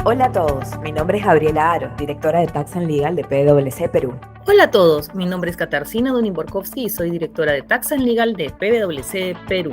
Hola a todos, mi nombre es Gabriela Aro, directora de Tax and Legal de PwC Perú. Hola a todos, mi nombre es Katarzyna Dunin-Borkowski y soy directora de Tax and Legal de PwC Perú.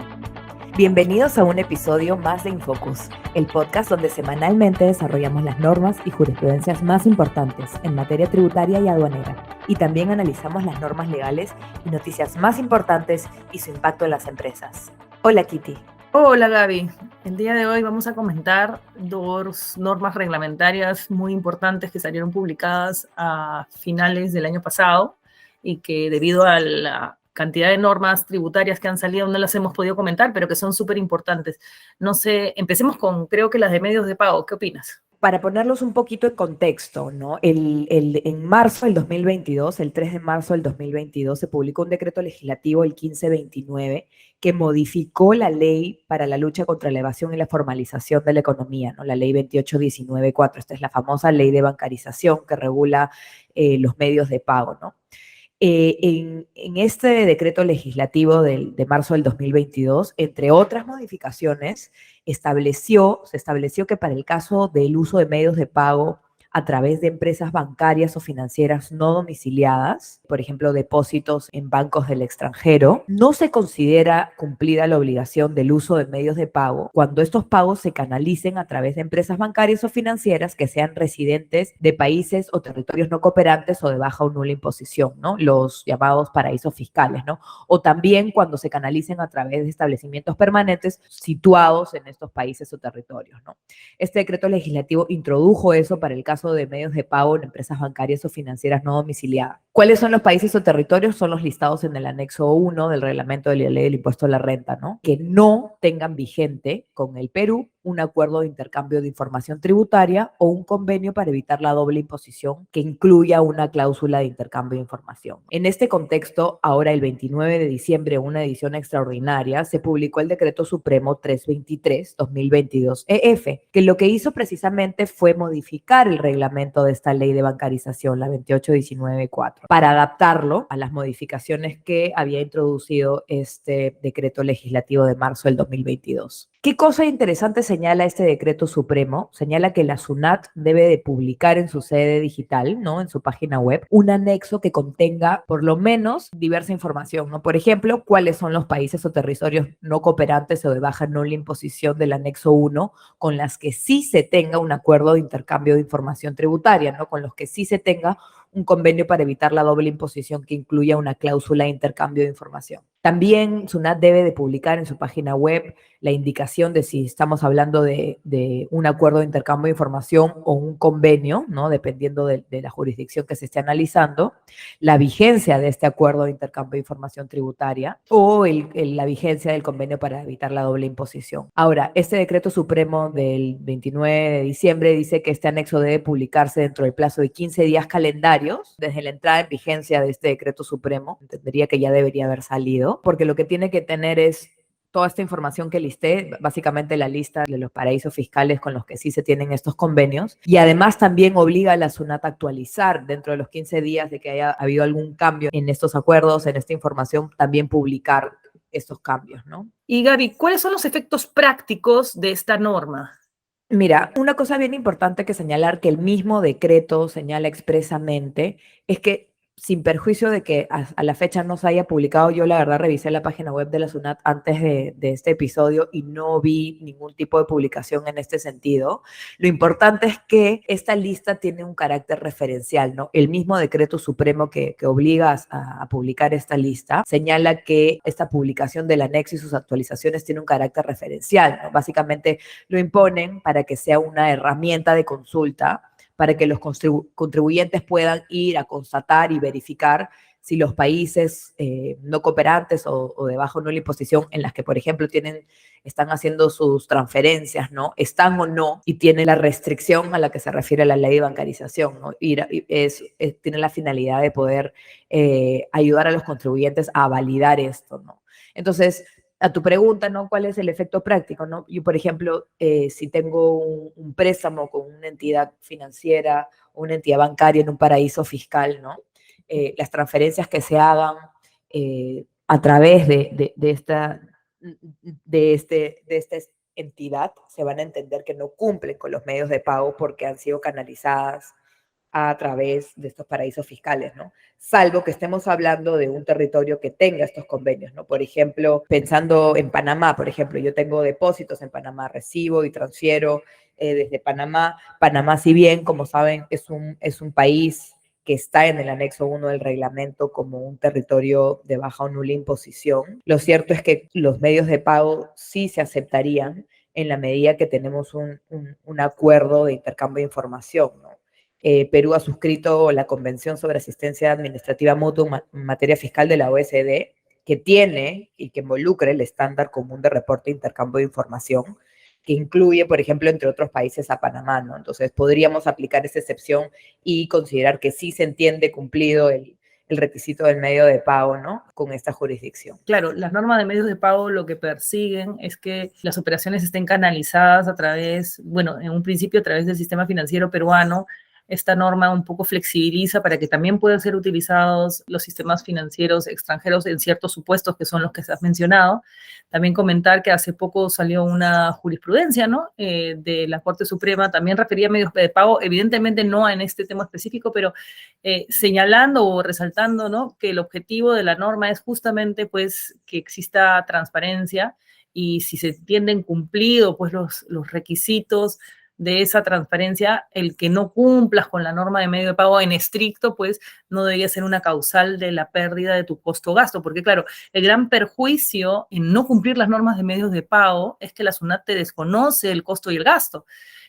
Bienvenidos a un episodio más de Infocus, el podcast donde semanalmente desarrollamos las normas y jurisprudencias más importantes en materia tributaria y aduanera, y también analizamos las normas legales y noticias más importantes y su impacto en las empresas. Hola Kitty. Hola Gaby, el día de hoy vamos a comentar dos normas reglamentarias muy importantes que salieron publicadas a finales del año pasado y que debido a la cantidad de normas tributarias que han salido no las hemos podido comentar, pero que son súper importantes. No sé, empecemos con creo que las de medios de pago. ¿Qué opinas? Para ponerlos un poquito en contexto, ¿no? En marzo del 2022, el 3 de marzo del 2022, se publicó un decreto legislativo, el 1529, que modificó la ley para la lucha contra la evasión y la formalización de la economía, ¿no? La ley 28.19.4. Esta es la famosa ley de bancarización que regula los medios de pago, ¿no? En este decreto legislativo de marzo del 2022, entre otras modificaciones, se estableció que para el caso del uso de medios de pago a través de empresas bancarias o financieras no domiciliadas, por ejemplo, depósitos en bancos del extranjero, no se considera cumplida la obligación del uso de medios de pago cuando estos pagos se canalicen a través de empresas bancarias o financieras que sean residentes de países o territorios no cooperantes o de baja o nula imposición, ¿no? Los llamados paraísos fiscales, ¿no? O también cuando se canalicen a través de establecimientos permanentes situados en estos países o territorios, ¿no? Este decreto legislativo introdujo eso para el caso de medios de pago en empresas bancarias o financieras no domiciliadas. ¿Cuáles son los países o territorios? Son los listados en el anexo 1 del reglamento de la ley del impuesto a la renta, ¿no? Que no tengan vigente con el Perú un acuerdo de intercambio de información tributaria o un convenio para evitar la doble imposición que incluya una cláusula de intercambio de información. En este contexto, ahora el 29 de diciembre, una edición extraordinaria, se publicó el Decreto Supremo 323-2022 EF, que lo que hizo precisamente fue modificar el reglamento de esta ley de bancarización, la 28.19.4, para adaptarlo a las modificaciones que había introducido este decreto legislativo de marzo del 2022. ¿Qué cosa interesante señala este decreto supremo? Señala que la SUNAT debe de publicar en su sede digital, ¿no? En su página web, un anexo que contenga por lo menos diversa información, ¿no? Por ejemplo, cuáles son los países o territorios no cooperantes o de baja nula imposición del anexo 1 con las que sí se tenga un acuerdo de intercambio de información tributaria, ¿no? Con los que sí se tenga un convenio para evitar la doble imposición que incluya una cláusula de intercambio de información. También SUNAT debe de publicar en su página web la indicación de si estamos hablando de un acuerdo de intercambio de información o un convenio, ¿no? Dependiendo de la jurisdicción que se esté analizando, la vigencia de este acuerdo de intercambio de información tributaria o la vigencia del convenio para evitar la doble imposición. Ahora, este decreto supremo del 29 de diciembre dice que este anexo debe publicarse dentro del plazo de 15 días calendarios desde la entrada en vigencia de este decreto supremo. Entendería que ya debería haber salido, porque lo que tiene que tener es toda esta información que listé, básicamente la lista de los paraísos fiscales con los que sí se tienen estos convenios, y además también obliga a la SUNAT a actualizar dentro de los 15 días de que haya habido algún cambio en estos acuerdos, en esta información, también publicar estos cambios, ¿no? Y Gaby, ¿cuáles son los efectos prácticos de esta norma? Mira, una cosa bien importante que señalar que el mismo decreto señala expresamente es que sin perjuicio de que a la fecha no se haya publicado, yo la verdad revisé la página web de la SUNAT antes de este episodio y no vi ningún tipo de publicación en este sentido. Lo importante es que esta lista tiene un carácter referencial, ¿no? El mismo decreto supremo que obliga a publicar esta lista señala que esta publicación del anexo y sus actualizaciones tiene un carácter referencial, ¿no? Básicamente lo imponen para que sea una herramienta de consulta para que los contribuyentes puedan ir a constatar y verificar si los países no cooperantes o de baja o nula imposición en las que, por ejemplo, están haciendo sus transferencias, ¿no? Están o no y tienen la restricción a la que se refiere la ley de bancarización, ¿no? Tiene la finalidad de poder ayudar a los contribuyentes a validar esto, ¿no? Entonces, a tu pregunta, ¿no? ¿Cuál es el efecto práctico, no? Yo, por ejemplo, si tengo un préstamo con una entidad financiera o una entidad bancaria en un paraíso fiscal, ¿no? Las transferencias que se hagan a través de este entidad, se van a entender que no cumplen con los medios de pago porque han sido canalizadas a través de estos paraísos fiscales, ¿no? Salvo que estemos hablando de un territorio que tenga estos convenios, ¿no? Por ejemplo, pensando en Panamá, por ejemplo, yo tengo depósitos en Panamá, recibo y transfiero desde Panamá. Panamá, si bien, como saben, es un país que está en el anexo 1 del reglamento como un territorio de baja o nula imposición. Lo cierto es que los medios de pago sí se aceptarían en la medida que tenemos un acuerdo de intercambio de información, ¿no? Perú ha suscrito la Convención sobre Asistencia Administrativa Mutua en materia fiscal de la OECD, que tiene y que involucra el estándar común de reporte e intercambio de información, que incluye, por ejemplo, entre otros países a Panamá, ¿no? Entonces, podríamos aplicar esa excepción y considerar que sí se entiende cumplido el requisito del medio de pago, ¿no? Con esta jurisdicción. Claro, las normas de medios de pago lo que persiguen es que las operaciones estén canalizadas a través, bueno, en un principio a través del sistema financiero peruano. Esta norma un poco flexibiliza para que también puedan ser utilizados los sistemas financieros extranjeros en ciertos supuestos que son los que se has mencionado. También comentar que hace poco salió una jurisprudencia, ¿no? De la Corte Suprema, también refería a medios de pago, evidentemente no en este tema específico, pero señalando o resaltando, ¿no? Que el objetivo de la norma es justamente, pues, que exista transparencia y si se entienden cumplido, pues, los requisitos de esa transparencia, el que no cumplas con la norma de medio de pago en estricto, pues no debería ser una causal de la pérdida de tu costo-gasto, porque claro, el gran perjuicio en no cumplir las normas de medios de pago es que la SUNAT te desconoce el costo y el gasto.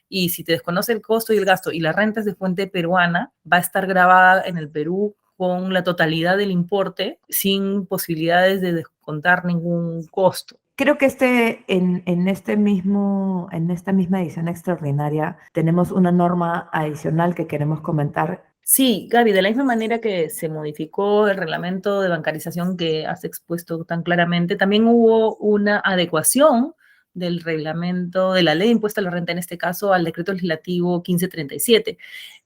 Y si te desconoce el costo y el gasto y la renta es de fuente peruana, va a estar grabada en el Perú con la totalidad del importe sin posibilidades de descontar ningún costo. Creo que en esta misma edición extraordinaria tenemos una norma adicional que queremos comentar. Sí, Gaby, de la misma manera que se modificó el reglamento de bancarización que has expuesto tan claramente, también hubo una adecuación del reglamento, de la ley de impuesto a la renta, en este caso, al decreto legislativo 1537.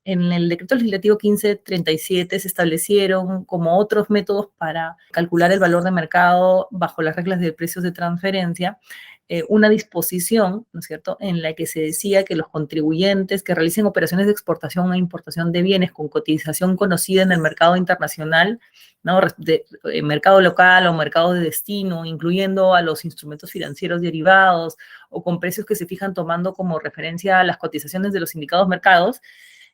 En el decreto legislativo 1537 se establecieron como otros métodos para calcular el valor de mercado bajo las reglas de precios de transferencia, una disposición, ¿no es cierto?, en la que se decía que los contribuyentes que realicen operaciones de exportación e importación de bienes con cotización conocida en el mercado internacional, ¿no?, mercado local o mercado de destino, incluyendo a los instrumentos financieros derivados o con precios que se fijan tomando como referencia a las cotizaciones de los indicados mercados,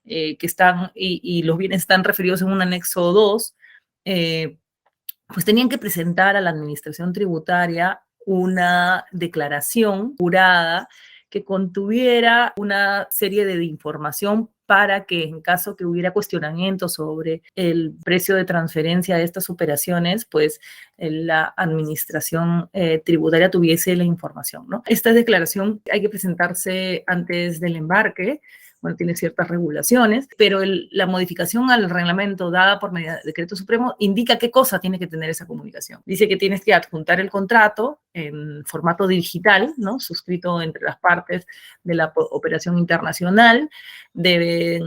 que están, y los bienes están referidos en un anexo 2, pues tenían que presentar a la administración tributaria una declaración jurada que contuviera una serie de información para que en caso que hubiera cuestionamiento sobre el precio de transferencia de estas operaciones, pues la administración tributaria tuviese la información, ¿no? Esta declaración hay que presentarse antes del embarque. Bueno, tiene ciertas regulaciones, pero la modificación al reglamento dada por decreto supremo indica qué cosa tiene que tener esa comunicación. Dice que tienes que adjuntar el contrato en formato digital, ¿no?, suscrito entre las partes de la operación internacional, donde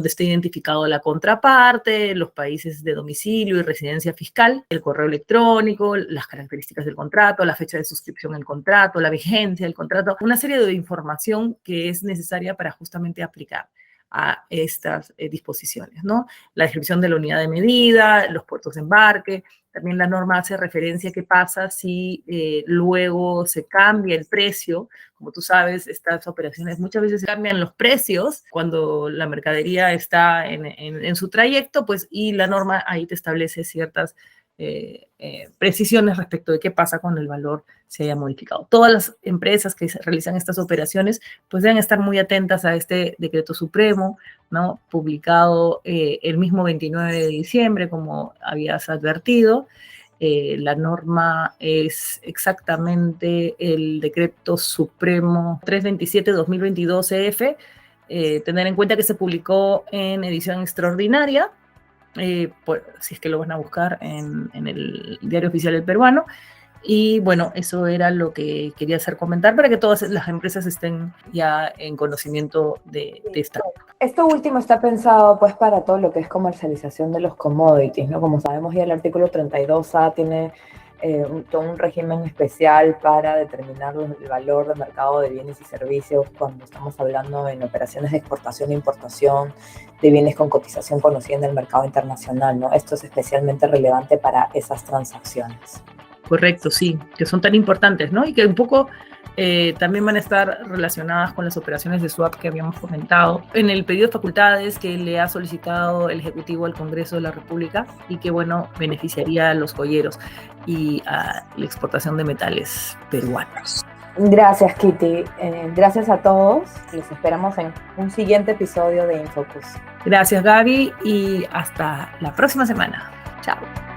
esté identificado la contraparte, los países de domicilio y residencia fiscal, el correo electrónico, las características del contrato, la fecha de suscripción del contrato, la vigencia del contrato, una serie de información que es necesaria para justamente aplicar a estas disposiciones, ¿no? La descripción de la unidad de medida, los puertos de embarque. También la norma hace referencia a qué pasa si luego se cambia el precio. Como tú sabes, estas operaciones muchas veces cambian los precios cuando la mercadería está en su trayecto, pues, y la norma ahí te establece ciertas precisiones respecto de qué pasa cuando el valor se haya modificado. Todas las empresas que realizan estas operaciones pues deben estar muy atentas a este decreto supremo, ¿no?, publicado el mismo 29 de diciembre, como habías advertido. La norma es exactamente el decreto supremo 327-2022 CF. Tener en cuenta que se publicó en edición extraordinaria, si es que lo van a buscar en el Diario Oficial del Peruano. Y bueno, eso era lo que quería hacer comentar para que todas las empresas estén ya en conocimiento de esta. Esto último está pensado pues para todo lo que es comercialización de los commodities, ¿no? Como sabemos ya el artículo 32A tiene todo un régimen especial para determinar el valor de mercado de bienes y servicios cuando estamos hablando en operaciones de exportación e importación de bienes con cotización conocida en el mercado internacional, ¿no? Esto es especialmente relevante para esas transacciones. Correcto, sí, que son tan importantes, ¿no? Y que un poco también van a estar relacionadas con las operaciones de swap que habíamos comentado en el pedido de facultades que le ha solicitado el Ejecutivo al Congreso de la República y que, bueno, beneficiaría a los joyeros y a la exportación de metales peruanos. Gracias, Kitty. Gracias a todos. Los esperamos en un siguiente episodio de Infocus. Gracias, Gaby, y hasta la próxima semana. Chao.